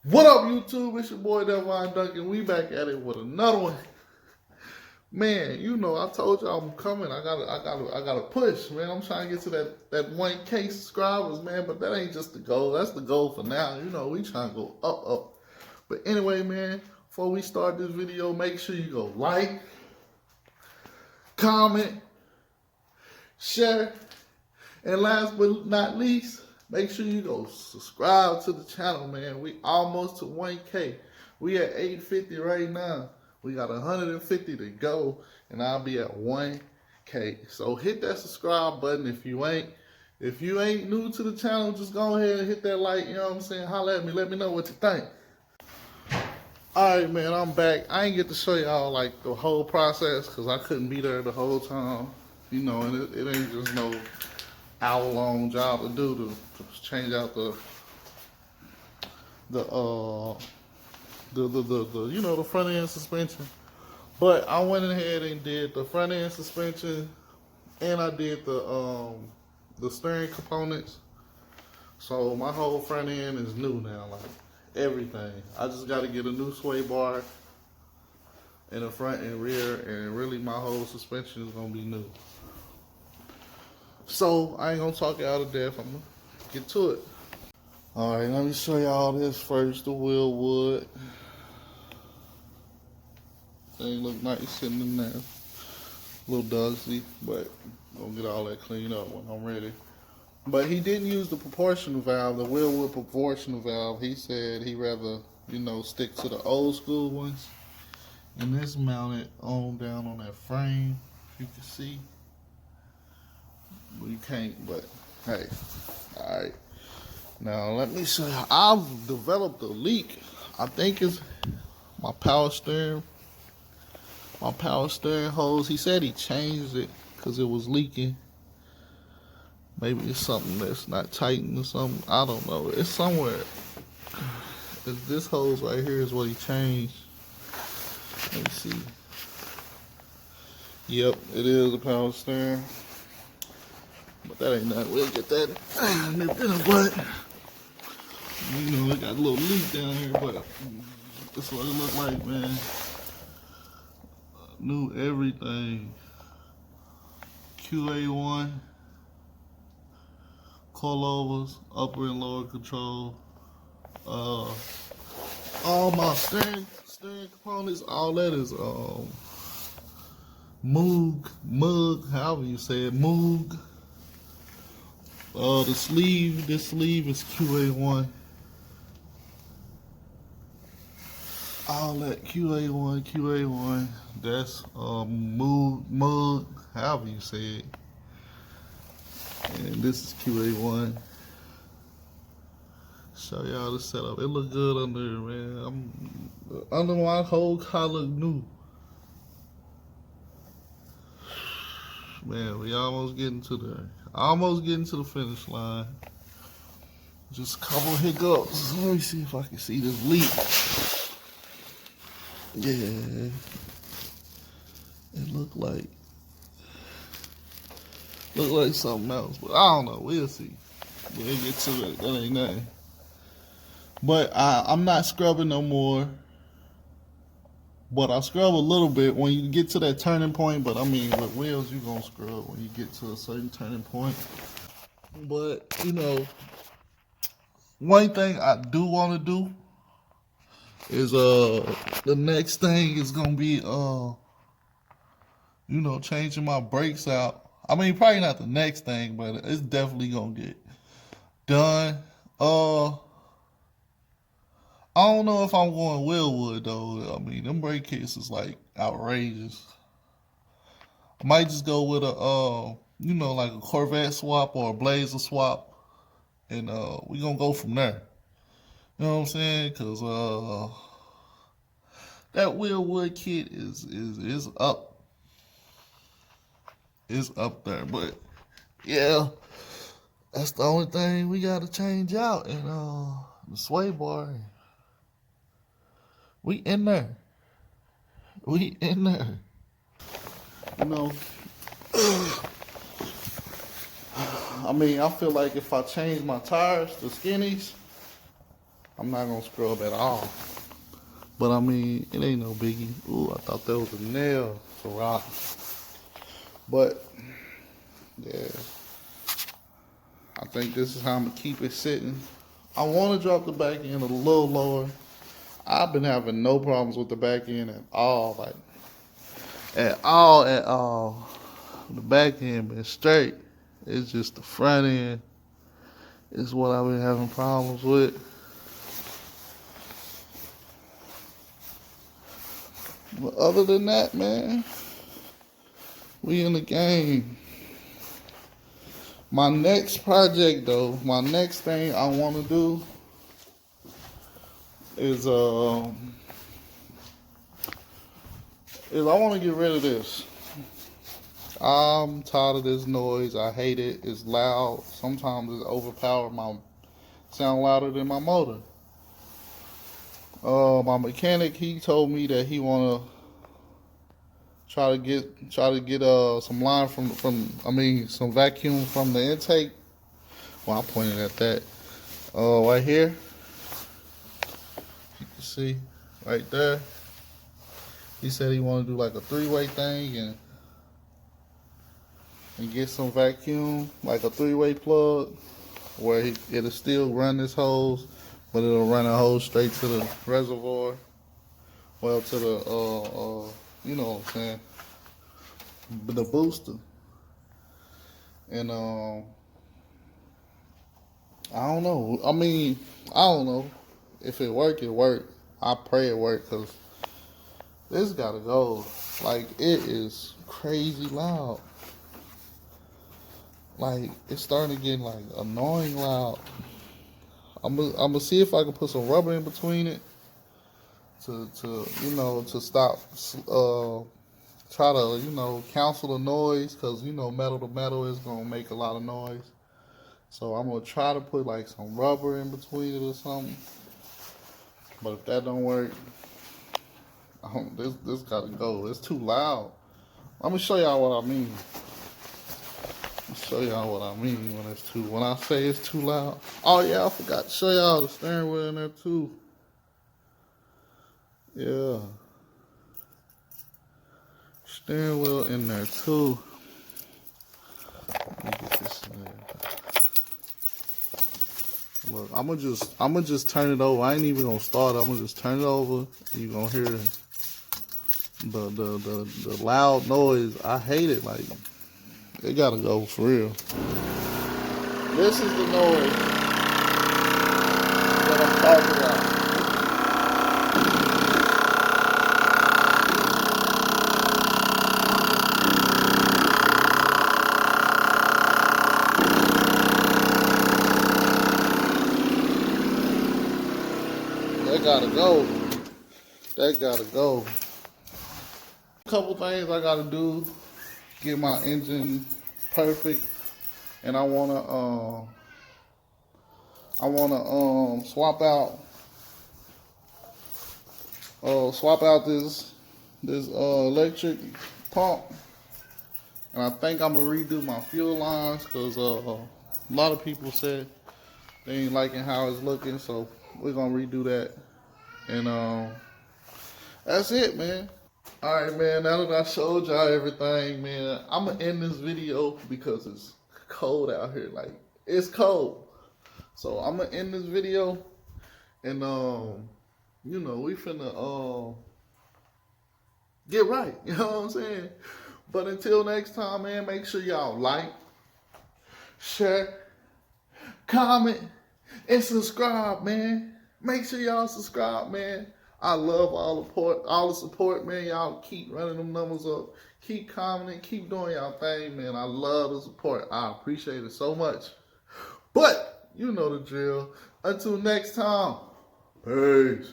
What up, YouTube? It's your boy Devon Duncan. We back at it with another one. Man, you know I told y'all I'm coming. I gotta push, man. I'm trying to get to that 1K subscribers, man. But that ain't just the goal. That's the goal for now. You know we trying to go up. But anyway, man. Before we start this video, make sure you go like, comment, share, and last but not least, make sure you go subscribe to the channel, man. We almost to 1K. We at 850 right now. We got 150 to go, and I'll be at 1K. So hit that subscribe button if you ain't. If you ain't new to the channel, just go ahead and hit that like, you know what I'm saying? Holla at me, let me know what you think. Alright, man, I'm back. I ain't get to show y'all like the whole process because I couldn't be there the whole time. You know, and it ain't just no hour-long job to do to change out the you know, the front end suspension. But I went ahead and did the front end suspension, and I did the steering components. So my whole front end is new now, like everything. I just got to get a new sway bar in the front and rear, and really my whole suspension is gonna be new. So I ain't gonna talk you out of death. I'm gonna get to it. All right, let me show y'all this first. The Wilwood thing look nice sitting in there. A little dusty, but I'm gonna get all that cleaned up when I'm ready. But he didn't use the proportional valve, the Wilwood proportional valve. He said he'd rather, you know, stick to the old school ones. And this mounted on down on that frame, if you can see. Well, you can't, but hey, all right. Now let me show you. I've developed a leak. I think it's my power steering. My power steering hose. He said he changed it because it was leaking. Maybe it's something that's not tightened or something. I don't know. It's somewhere. This hose right here is what he changed. Let me see. Yep, it is a power steering. But that ain't nothing. We'll get that nipped in the butt. You know, it got a little leak down here, but that's what it look like, man. New everything. QA1. Coilovers, upper and lower control. All my steering components, all that is Moog, however you say it, Moog. This sleeve is QA1. All that QA1, that's Moog, however you say it. And this is QA1. Show y'all the setup. It look good under there, man. Under my whole car look new. Man, we almost getting to the finish line. Just a couple hiccups. Let me see if I can see this leak. Yeah. It look like something else, but I don't know. We'll see. We'll get to it. That ain't nothing. But I'm not scrubbing no more. But I scrub a little bit when you get to that turning point. But I mean, with wheels, you're going to scrub when you get to a certain turning point. But, you know, one thing I do want to do is the next thing is going to be, you know, changing my brakes out. I mean, probably not the next thing, but it's definitely going to get done. I don't know if I'm going Wilwood though. I mean, them brake kits is like outrageous. I might just go with a, you know, like a Corvette swap or a Blazer swap, and we gonna go from there. You know what I'm saying? Cause that Wilwood kit is up. It's up there, but yeah, that's the only thing we gotta change out, and the sway bar. We in there. You know, I mean, I feel like if I change my tires to skinnies, I'm not gonna scrub at all. But I mean, it ain't no biggie. Ooh, I thought that was a nail to rock. But yeah, I think this is how I'm gonna keep it sitting. I want to drop the back end a little lower. I've been having no problems with the back end at all, like at all. The back end been straight. It's just the front end is what I've been having problems with. But other than that, man, we in the game. My next project, though, my next thing I want to do is I want to get rid of this. I'm tired of this noise. I hate it. It's loud. Sometimes it's overpowered. Sound louder than my motor. My mechanic, he told me that he wanna try to get some line some vacuum from the intake. Well, I pointed at that. Right here. You can see right there. He said he wanna do like a 3-way thing and get some vacuum, like a 3-way plug, where it'll still run this hose, but it'll run a hose straight to the reservoir. Well, to the, you know what I'm saying, the booster. And, I don't know. I mean, I don't know. If it work, it work. I pray it work, because this gotta go. Like, it is crazy loud. Like, it's starting to get, like, annoying loud. I'm gonna see if I can put some rubber in between it to stop, try to, cancel the noise, because, metal to metal is gonna make a lot of noise. So I'm gonna try to put, like, some rubber in between it or something. But if that don't work, this gotta go. It's too loud. I'm gonna show y'all what I mean. Show y'all what I mean when I say it's too loud. Oh yeah, I forgot to show y'all the steering wheel in there too. Yeah. Steering wheel in there too. Let me get this in there. Look, I'ma just turn it over. I ain't even gonna start it. I'm gonna just turn it over and you're gonna hear the loud noise. I hate it. Like, it gotta go for real. This is the noise that I'm talking about. That gotta go. That gotta go. A couple things I gotta do. Get my engine perfect, and I wanna swap out this electric pump, and I think I'm gonna redo my fuel lines, because a lot of people said they ain't liking how it's looking, so we're gonna redo that, and that's it, man. Alright, man, now that I showed y'all everything, man, I'm going to end this video because it's cold out here. Like, it's cold. So, I'm going to end this video, and, we finna, get right. You know what I'm saying? But until next time, man, make sure y'all like, share, comment, and subscribe, man. Make sure y'all subscribe, man. I love all the support, man. Y'all keep running them numbers up. Keep commenting. Keep doing y'all thing, man. I love the support. I appreciate it so much. But, you know the drill. Until next time, peace.